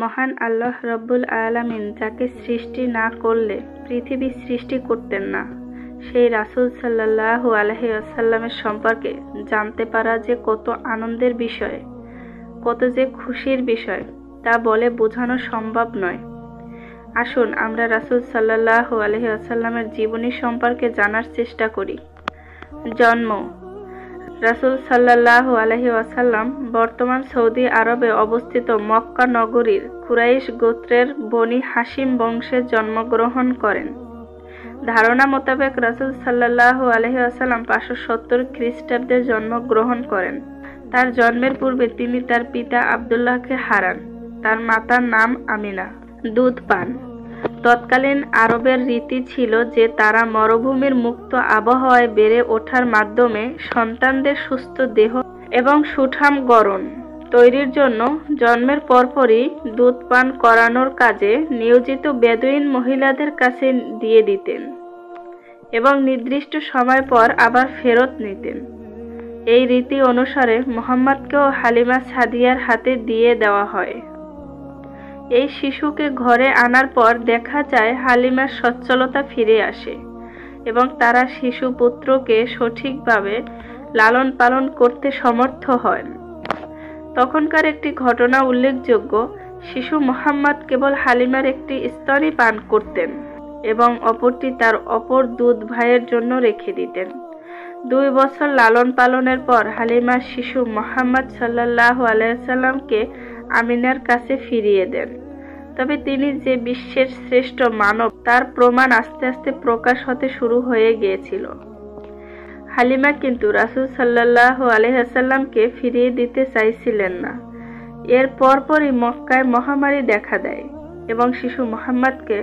মহান আল্লাহ রব্বুল আলামিন যাকে সৃষ্টি না করলে পৃথিবী সৃষ্টি করতেন না, সেই রাসূল সাল্লাল্লাহু আলাইহি ওয়াসাল্লামের সম্পর্কে জানতে পারা যে কত আনন্দের বিষয়, কত যে খুশির বিষয়, তা বলে বোঝানো সম্ভব নয়। আসুন আমরা রাসূল সাল্লাল্লাহু আলাইহি ওয়াসাল্লামের জীবনী সম্পর্কে জানার চেষ্টা করি। জন্ম: রাসূল সাল্লাল্লাহু আলাইহি ওয়াসাল্লাম বর্তমান সৌদি আরবে অবস্থিত মক্কা নগরীর কুরাইশ গোত্রের বনি হাশিম বংশে জন্মগ্রহণ করেন। ধারণা মোতাবেক রাসূল সাল্লাল্লাহু আলাইহি ওয়াসাল্লাম 570 খ্রিস্টাব্দে জন্মগ্রহণ করেন। তার জন্মের পূর্বে তিনি তার পিতা আব্দুল্লাহকে হারান। তার মাতার নাম আমিনা। দুধ পান: তৎকালীন আরবের রীতি ছিল যে তারা মরুভূমির মুক্ত আবহাওয়ায় বেড়ে ওঠার মাধ্যমে সন্তানদের সুস্থ দেহ এবং সুঠাম গড়ন তৈরির জন্য জন্মের পরপরই দুধ পান করানোর কাজে নিয়োজিত বেদুইন মহিলাদের কাছে দিয়ে দিতেন এবং নির্দিষ্ট সময় পর আবার ফেরত নিতেন। এই রীতি অনুসারে মুহাম্মদকেও হালিমা সাদিয়ার হাতে দিয়ে দেওয়া হয়। এই শিশুকে ঘরে আনার পর দেখা যায় হালিমার সচ্ছলতা ফিরে আসে এবং তারা শিশু পুত্রকে সঠিকভাবে লালন পালন করতে সমর্থ হন। তখনকার একটি ঘটনা উল্লেখযোগ্য। শিশু মুহাম্মদ কেবল হালিমার একটি স্তনই পান করতেন এবং অপরটি তার অপর দুধ ভাইয়ের জন্য রেখে দিতেন। 2 বছর লালন পালনের পর হালিমা শিশু মুহাম্মদ সাল্লাল্লাহু আলাইহি ওয়াসাল্লামকে আমিনার কাছে ফিরিয়ে দেন। তবে তিনি যে বিশ্বের শ্রেষ্ঠ মানব তার প্রমাণ আস্তে আস্তে প্রকাশ হতে শুরু হয়ে গিয়েছিল। হালিমা কিন্তু রাসূল সাল্লাল্লাহু আলাইহি ওয়াসাল্লামকে ফিরিয়ে দিতে চাইছিলেন না। এর পরপরই মক্কায় মহামারী দেখা দেয় এবং শিশু মুহাম্মদকে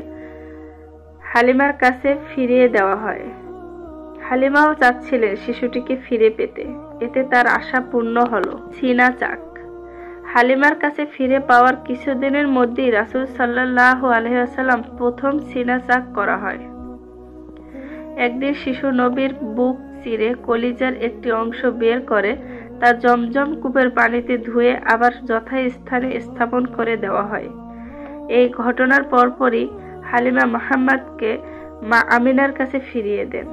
হালিমার কাছে ফিরিয়ে দেওয়া হয়। হালিমাও চাচ্ছিলেন শিশুটিকে ফিরে পেতে, এতে তার আশা পূর্ণ হলো। সিনা চাক: হালিমার কাছে ফিরে পাওয়ার কিছুদিনের মধ্যেই রাসূল সাল্লাল্লাহু আলাইহি ওয়াসাল্লাম প্রথম সিনা চাক করা হয়। একদিন শিশু নবীর বুক চিরে কলিজার একটি অংশ বের করে তা জমজম কূপের পানিতে ধুয়ে আবার যথাস্থানে স্থাপন করে দেওয়া হয়। এই ঘটনার পরপরই হালিমা মুহাম্মদকে মা আমিনার কাছে ফিরিয়ে দেন।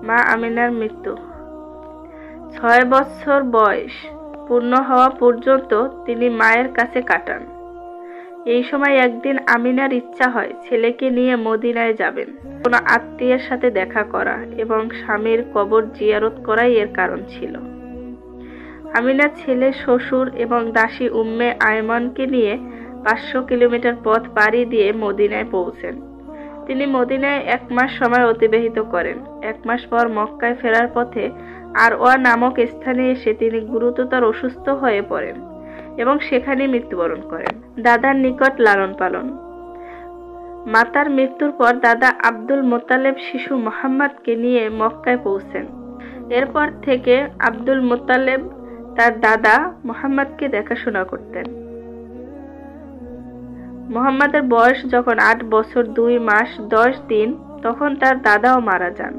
মা আমিনার মৃত্যু: 6 বছর বয়স পূর্ণ হওয়া পর্যন্ত তিনি মায়ের কাছে কাটান। এই সময় একদিন আমিনার ইচ্ছা হয় ছেলেকে নিয়ে মদিনায় যাবেন, কোনো আত্মীয়ের সাথে দেখা করা এবং স্বামীর কবর জিয়ারত করাই এর কারণ ছিল। আমিনা ছেলে, শ্বশুর এবং দাসী উম্মে আয়মনকে নিয়ে 500 কিলোমিটার পথ পাড়ি দিয়ে মদিনায় পৌঁছেন। তিনি মদিনায় 1 মাস সময় অতিবাহিত করেন। 1 মাস পর মক্কায় ফেরার পথে আরওয়া নামক স্থানে এসে তিনি গুরুতর অসুস্থ হয়ে পড়েন এবং সেখানে মৃত্যুবরণ করেন। দাদার নিকট লালন পালন: মাতার মৃত্যুর পর দাদা আব্দুল মুত্তালিব শিশু মুহাম্মদকে নিয়ে মক্কায় পৌঁছেন। এরপর থেকে আব্দুল মুত্তালিব তার দাদা মুহাম্মদকে দেখাশোনা করতেন। মুহাম্মদের বয়স যখন 8 বছর 2 মাস 10 দিন, তখন তার দাদাও মারা যান।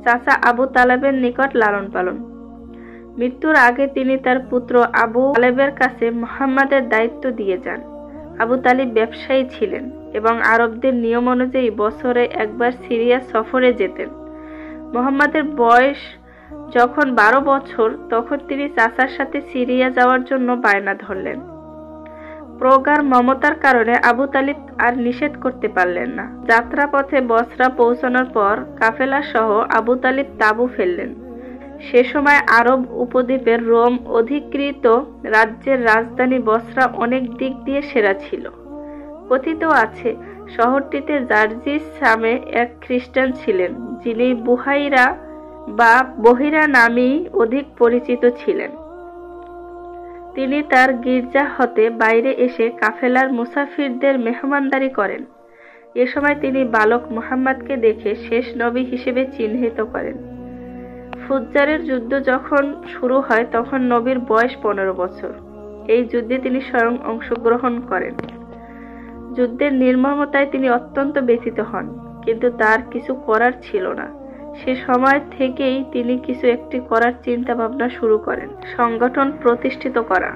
চাচা আবু তালেবের নিকট লালন পালন: মৃত্যুর আগে তিনি তার পুত্র আবু তালেবের কাছে মুহাম্মদের দায়িত্ব দিয়ে যান। আবু তালিব ব্যবসায়ী ছিলেন এবং আরবদের নিয়ম অনুযায়ী বছরে একবার সিরিয়া সফরে যেতেন। মুহাম্মদের বয়স যখন 12 বছর, তখন তিনি চাচার সাথে সিরিয়া যাওয়ার জন্য বায়না ধরলেন। প্রগাঢ় মমতার কারণে আবু তালিব আর নিষেধ করতে পারলেন না। যাত্রাপথে বসরা পৌঁছানোর পর কাফেলা সহ আবু তালিব তাঁবু ফেললেন। সে সময় আরব উপদ্বীপের রোম অধিকৃত রাজ্যের রাজধানী বসরা অনেক দিক দিয়ে সেরা ছিল। কথিত আছে শহরটিতে জার্জিস নামে এক খ্রিস্টান ছিলেন, যিনি বুহাইরা বা বহিরা নামেই অধিক পরিচিত ছিলেন। তিনি তার গির্জা হতে বাইরে এসে কাফেলার মুসাফিরদের মেহমানদারি করেন। এ সময় তিনি বালক মুহাম্মদকে দেখে শেষ নবী হিসেবে চিহ্নিত করেন। ফুজ্জারের যুদ্ধ যখন শুরু হয় তখন নবীর বয়স 15 বছর। এই যুদ্ধে তিনি স্বয়ং অংশগ্রহণ করেন। যুদ্ধের নির্মমতায় তিনি অত্যন্ত ব্যথিত হন, কিন্তু তার কিছু করার ছিল না। সে সময় থেকেই তিনি কিছু একটি করার চিন্তা ভাবনা শুরু করেন: সংগঠন প্রতিষ্ঠিত করা।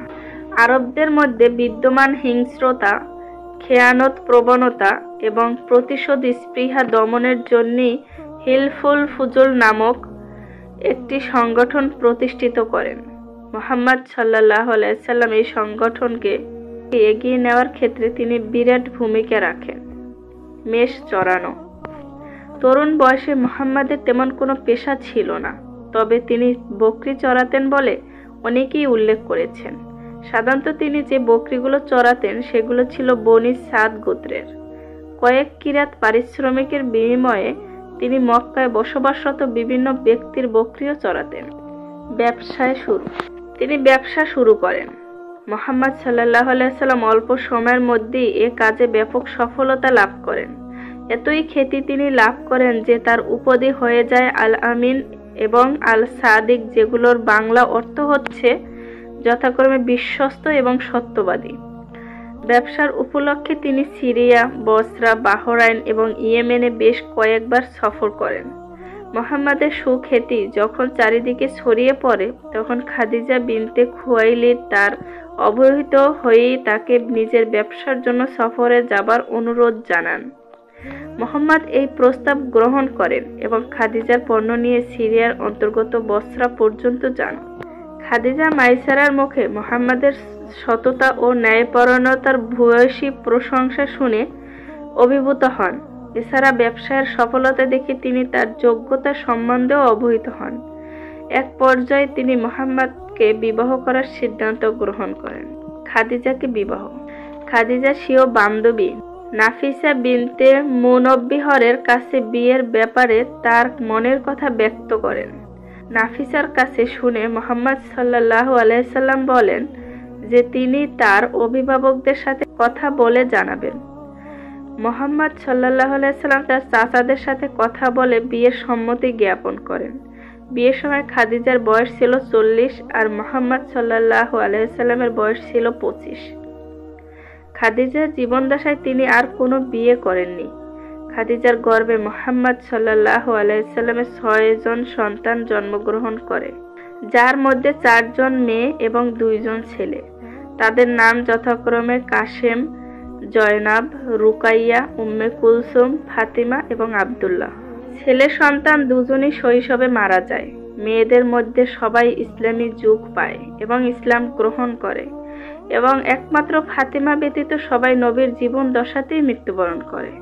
আরবদের মধ্যে বিদ্যমান হিংস্রতা খেয়ানত প্রবণতা এবং প্রতিশোধ স্পৃহা দমনের জন্যই হিলফুল ফুজুল নামক একটি সংগঠন প্রতিষ্ঠিত করেন। মুহাম্মদ সাল্লাল্লাহু আলাইহি সাল্লাম এই সংগঠনকে এগিয়ে নেওয়ার ক্ষেত্রে তিনি বিরাট ভূমিকা রাখেন। মেষ চড়ানো। তরুণ বয়সে মুহাম্মাদের তেমন কোনো পেশা ছিল না, তবে তিনি বকরি চড়াতেন বলে অনেকেই উল্লেখ করেছেন। সাধারণত তিনি যে বকরিগুলো চড়াতেন সেগুলো ছিল বনি সাদ গোত্রের। কয়েক কিরাত পারিশ্রমিকের বিনিময়ে তিনি মক্কায় বসবাসরত বিভিন্ন ব্যক্তির বকরিও চড়াতেন। তিনি ব্যবসা শুরু করেন। মুহাম্মদ সাল্লাল্লাহু আলাইহি সাল্লাম অল্প সময়ের মধ্যেই এ কাজে ব্যাপক সফলতা লাভ করেন। এতই খ্যাতি তিনি লাভ করেন যে তার উপাধি হয়ে যায় আল আমিন এবং আল সাদিক, যেগুলোর বাংলা অর্থ হচ্ছে যথাক্রমে বিশ্বস্ত এবং সত্যবাদী। ব্যবসার উপলক্ষে তিনি সিরিয়া, বসরা, বাহরাইন এবং ইয়েমেনে বেশ কয়েকবার সফর করেন। মুহাম্মাদের সুখ্যাতি যখন চারিদিকে ছড়িয়ে পড়ে তখন খাদিজা বিনতে খুয়াইলিদ তার অবহিত হয়েই তাকে নিজের ব্যবসার জন্য সফরে যাবার অনুরোধ জানান। মুহাম্মদ এই প্রস্তাব গ্রহণ করেন এবং খাদিজার পণ্য নিয়ে সিরিয়ার অন্তর্গত বসরা পর্যন্ত যান। খাদিজা মাইসারার মুখে মুহাম্মাদের সততা ও ন্যায়পরায়ণতার ভূয়সী প্রশংসা শুনে অভিভূত হন। এছাড়া ব্যবসায়ের সফলতা দেখে তিনি তার যোগ্যতা সম্বন্ধেও অবহিত হন। এক পর্যায়ে তিনি মুহাম্মদকে বিবাহ করার সিদ্ধান্ত গ্রহণ করেন। খাদিজাকে বিবাহ। খাদিজা স্বীয় বান্ধবী নাফিসা বিনতে মুনব্বিহরের কাছে বিয়ের ব্যাপারে তার মনের কথা ব্যক্ত করেন। নাফিসার কাছে শুনে মুহাম্মদ সাল্লাল্লাহু আলাইহি সাল্লাম বলেন যে তিনি তার অভিভাবকদের সাথে কথা বলে জানাবেন। মুহাম্মদ সাল্লাল্লাহু আলাইহি সাল্লাম তার চাচাদের সাথে কথা বলে বিয়ের সম্মতি জ্ঞাপন করেন। বিয়ের সময় খাদিজার বয়স ছিল 40 আর মুহাম্মদ সাল্লাল্লাহু আলাইহি সাল্লামের বয়স ছিল 25। খাদিজার জীবনদশায় তিনি আর কোনো বিয়ে করেননি। খাদিজার গর্ভে মুহাম্মদ সাল্লাল্লাহু আলাইহি সাল্লামের 6 জন সন্তান জন্মগ্রহণ করে, যার মধ্যে 4 জন মেয়ে এবং 2 জন ছেলে। তাদের নাম যথাক্রমে কাসেম, জয়নাব, রুকাইয়া, উম্মে কুলসুম, ফাতিমা এবং আব্দুল্লাহ। ছেলে সন্তান দুজনই শৈশবে মারা যায়। মেয়েদের মধ্যে সবাই ইসলামী যুগ পায় এবং ইসলাম গ্রহণ করে এবং একমাত্র ফাতিমা ব্যতীত সবাই নবীর জীবন দশাতেই মৃত্যুবরণ করে।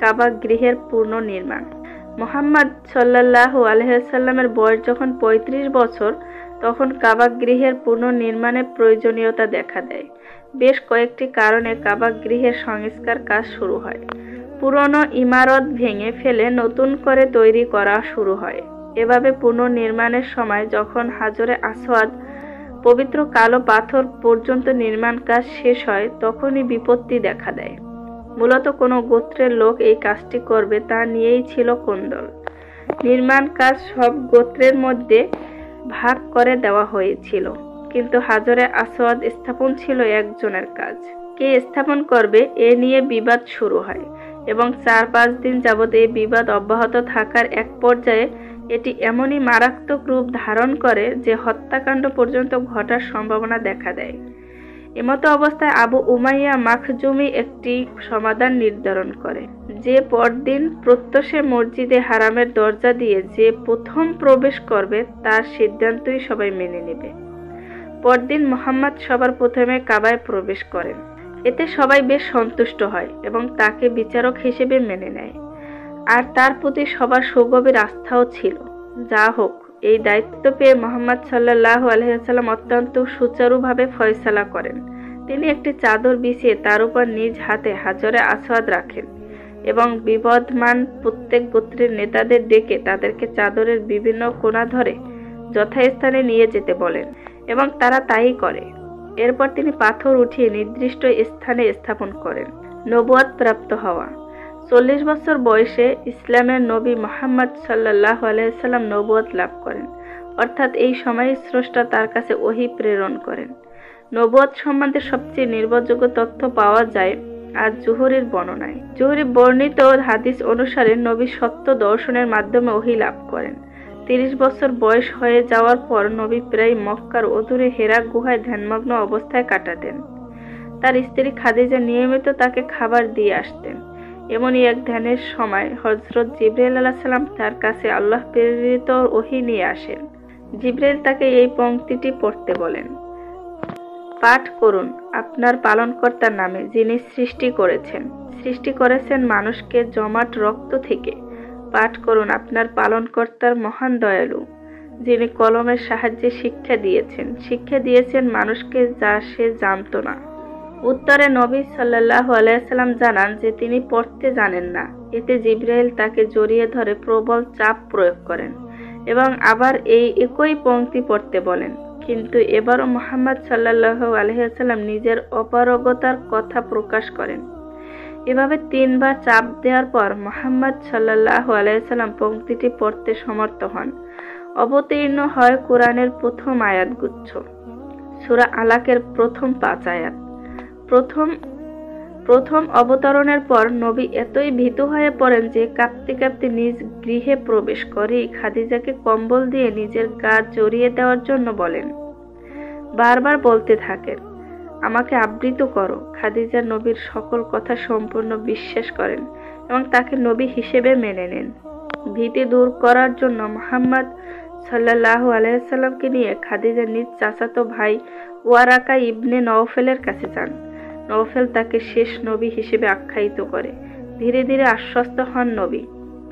কাবা গৃহের পুনর্নির্মাণ। মুহাম্মদ সাল্লাল্লাহু আলাইহি সাল্লামের বয়স যখন 35 বছর তখন কাবা গৃহের পুনর্নির্মাণের প্রয়োজনীয়তা দেখা দেয়। বেশ কয়েকটি কারণে কাবা গৃহের সংস্কার কাজ শুরু হয়। পুরনো ইমারত ভেঙে ফেলে নতুন করে তৈরি করা শুরু হয়। এভাবে পুনর্নির্মাণের সময় যখন হাজরে আসওয়াদ পবিত্র কালো পাথর পর্যন্ত নির্মাণ কাজ শেষ হয় তখনই বিপত্তি দেখা দেয়। মূলত কোনো গোত্রের লোক এই কাজটি করবে তা নিয়েই ছিল কোন্দল। নির্মাণ কাজ সব গোত্রের মধ্যে ভাগ করে দেওয়া হয়েছিল, কিন্তু হাজরে আসওয়াদ স্থাপন ছিল একজনের কাজ। কে স্থাপন করবে এ নিয়ে বিবাদ শুরু হয় এবং 4-5 দিন যাবৎ এই বিবাদ অব্যাহত থাকার এক পর্যায়ে এটি এমনই মারাত্মক রূপ ধারণ করে যে হত্যাকাণ্ড পর্যন্ত ঘটার সম্ভাবনা দেখা দেয়। এমতো অবস্থায় আবু উমাইয়া মাখজুমি একটি সমাধান নির্ধারণ করে যে পরদিন প্রত্যুষে মসজিদে হারামের দরজা দিয়ে যে প্রথম প্রবেশ করবে তার সিদ্ধান্তই সবাই মেনে নেবে। পরদিন মুহাম্মদ সবার প্রথমে কাবায় প্রবেশ করেন। এতে সবাই বেশ সন্তুষ্ট হয় এবং তাকে বিচারক হিসেবে মেনে নেয়, আর তার প্রতি সবার সুগভীর আস্থাও ছিল। যা হোক, এই দায়িত্ব পেয়ে মুহাম্মদ সাল্লাল্লাহু আলাইহি ওয়াসাল্লাম অত্যন্ত সুচারুভাবে ফয়সালা করেন। তিনি একটি চাদর বিছিয়ে তার উপর নিজ হাতে হাজরে আসওয়াদ রাখেন এবং বিবদমান প্রত্যেক গোত্রের নেতাদের ডেকে তাদেরকে চাদরের বিভিন্ন কোণা ধরে যথাস্থানে নিয়ে যেতে বলেন এবং তারা তাই করে। এরপর তিনি পাথর উঠিয়ে নির্দিষ্ট স্থানে স্থাপন করেন। নবুয়ত প্রাপ্ত হওয়া। 40 বছর বয়সে ইসলামের নবী মুহাম্মদ সাল্লাল্লাহু আলাইহি ওয়াসাল্লাম নবুয়ত লাভ করেন, অর্থাৎ এই সময়ে স্রষ্টা তার কাছে ওহী প্রেরণ করেন। নবুয়ত সম্বন্ধে সবচেয়ে নির্ভরযোগ্য তথ্য পাওয়া যায় আর জুহরির বর্ণনায়। জুহরি বর্ণিত হাদিস অনুসারে নবী সত্য দর্শনের মাধ্যমে ওহী লাভ করেন। 30 বছর বয়স হয়ে যাওয়ার পর নবী প্রায় মক্কার অদূরে হেরা গুহায় ধ্যানমগ্ন অবস্থায় কাটাতেন। তার স্ত্রী খাদিজা নিয়মিত তাকে খাবার দিয়ে আসতেন। এমনই এক ধ্যানের সময় হযরত জিবরাইল আলাইহিস সালাম তার কাছে আল্লাহ প্রেরিত ওহী নিয়ে আসেন। জিবরাইল তাকে এই পংক্তিটি পড়তে বলেন, পাঠ করুন আপনার পালনকর্তার নামে, যিনি সৃষ্টি করেছেন মানুষকে জমাট রক্ত থেকে। পাঠ করুন আপনার পালনকর্তার মহান দয়ালু, যিনি কলমের সাহায্যে শিক্ষা দিয়েছেন মানুষকে যা সে জানত না। উত্তরে নবী সাল্লাল্লাহু আলাইহি সাল্লাম জানান যে তিনি পড়তে জানেন না। এতে জিবরাইল তাকে জড়িয়ে ধরে প্রবল চাপ প্রয়োগ করেন এবং আবার এই একই পংক্তি পড়তে বলেন, কিন্তু এবারও মুহাম্মদ সাল্লাল্লাহু আলাইহি ওয়াসাল্লাম নিজের অপারগতার কথা প্রকাশ করেন। এভাবে 3 বার চাপ দেওয়ার পর মুহাম্মদ সাল্লাল্লাহু আলাইহি ওয়াসাল্লাম পংক্তিটি পড়তে সমর্থ হন। অবতীর্ণ হয় কোরআনের প্রথম আয়াতগুচ্ছ, সূরা আলাকের প্রথম 5 আয়াত। প্রথম অবতরণের পর নবী এতই ভীত হয়ে পড়েন যে কাঁপতে কাঁপতে নিজ গৃহে প্রবেশ করেই খাদিজাকে কম্বল দিয়ে নিজের গা জড়িয়ে দেওয়ার জন্য বলেন। বারবার বলতে থাকেন, আমাকে আবৃত করো। খাদিজা নবীর সকল কথা সম্পূর্ণ বিশ্বাস করেন এবং তাকে নবী হিসেবে মেনে নেন। ভীতি দূর করার জন্য মুহাম্মদ সাল্লাল্লাহু আলাইহি সাল্লামকে নিয়ে খাদিজা নিজ চাচাতো ভাই ওয়ারাকা ইবনে নওফেলের কাছে যান। নওফেল তাকে শেষ নবী হিসেবে আখ্যায়িত করে। ধীরে ধীরে আশ্বস্ত হন নবী।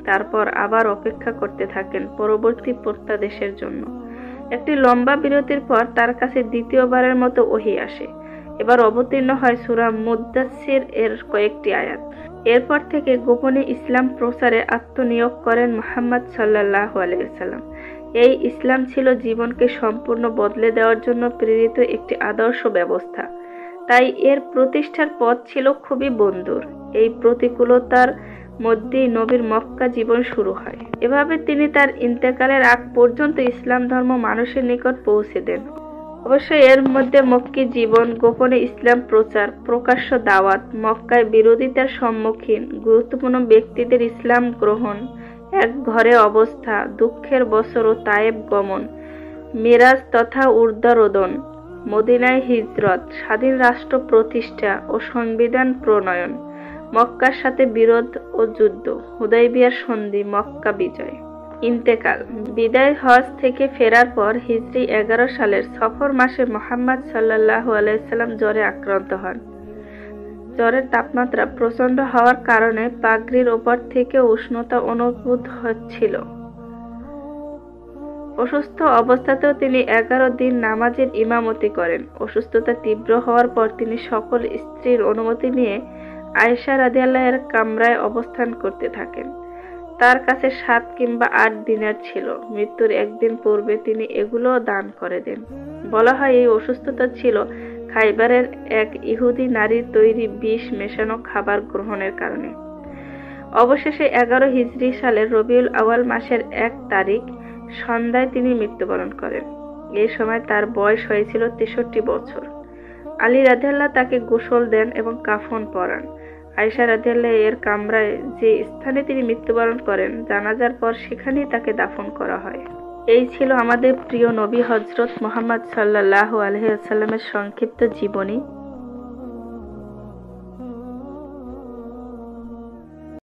তারপর আবার অপেক্ষা করতে থাকেন পরবর্তী প্রত্যাদেশের জন্য। একটি লম্বা বিরতির পর তার কাছে দ্বিতীয়বারের মতো ওহী আসে। এবার অবতীর্ণ হয় সূরা মুদ্দাসসির এর কয়েকটি আয়াত। এরপর থেকে গোপনে ইসলাম প্রচারে আত্মনিয়োগ করেন মুহাম্মদ সাল্লাল্লাহু আলাইহি ওয়াসাল্লাম। এই ইসলাম ছিল জীবনকে সম্পূর্ণ বদলে দেওয়ার জন্য প্রেরিত একটি আদর্শ ব্যবস্থা। তাই এর প্রতিষ্ঠার পথ ছিল খুবই বন্ধুর। এই প্রতিকূলতার মধ্যেই নবীর মক্কা জীবন শুরু হয়। এভাবে তিনি তার ইন্তেকালের আগ পর্যন্ত ইসলাম ধর্ম মানুষের নিকট পৌঁছে দেন। অবশ্য এর মধ্যে মক্কি জীবন, গোপনে ইসলাম প্রচার, প্রকাশ্য দাওয়াত, মক্কায় বিরোধিতার সম্মুখীন গুরুত্বপূর্ণ ব্যক্তিদের ইসলাম গ্রহণ, এক ঘরে অবস্থা, দুঃখের বছর ও তায়েব গমন, মিরাজ তথা উর্ধ্বরোদন, মদিনায় হিজরত, স্বাধীন রাষ্ট্র প্রতিষ্ঠা ও সংবিধান প্রণয়ন, মক্কার সাথে বিরোধ ও যুদ্ধ, হুদাইবিয়ার সন্ধি, মক্কা বিজয়। ইন্তেকাল। বিদায় হজ থেকে ফেরার পর হিজরি 11 সালের সফর মাসে মুহাম্মদ সাল্লাল্লাহু আলাইহি সাল্লাম জ্বরে আক্রান্ত হন। জ্বরের তাপমাত্রা প্রচন্ড হওয়ার কারণে পাগড়ির ওপর থেকে উষ্ণতা অনুভূত হচ্ছিল। অসুস্থ অবস্থাতেও তিনি 11 দিন নামাজের ইমামতি করেন। অসুস্থতা তীব্র হওয়ার পর তিনি সকল স্ত্রীর অনুমতি নিয়ে আয়েশা রাদিয়াল্লাহু এর কামরায় অবস্থান করতে থাকেন। তার কাছে 7 কিংবা 8 দিনার ছিল। মৃত্যুর একদিন পূর্বে তিনি এগুলো দান করে দেন। বলা হয় এই অসুস্থতা ছিল খাইবারের এক ইহুদি নারীর তৈরি বিষ মেশানো খাবার গ্রহণের কারণে। অবশেষে 11 হিজরি সালের রবিউল আউয়াল মাসের 1 তারিখ সন্ধ্যায় তিনি মৃত্যুবরণ করেন। এই সময় তার বয়স হয়েছিল 63 বছর। আলী রাদিয়াল্লাহু তাকে গোসল দেন এবং কাফন পরান। আয়েশা রাদিয়াল্লাহু এর কামরায় যে স্থানে তিনি মৃত্যুবরণ করেন, জানাজার পর সেখানেই তাকে দাফন করা হয়। এই ছিল আমাদের প্রিয় নবী হযরত মুহাম্মদ সাল্লাল্লাহু আলাইহি ওয়াসাল্লামের সংক্ষিপ্ত জীবনী।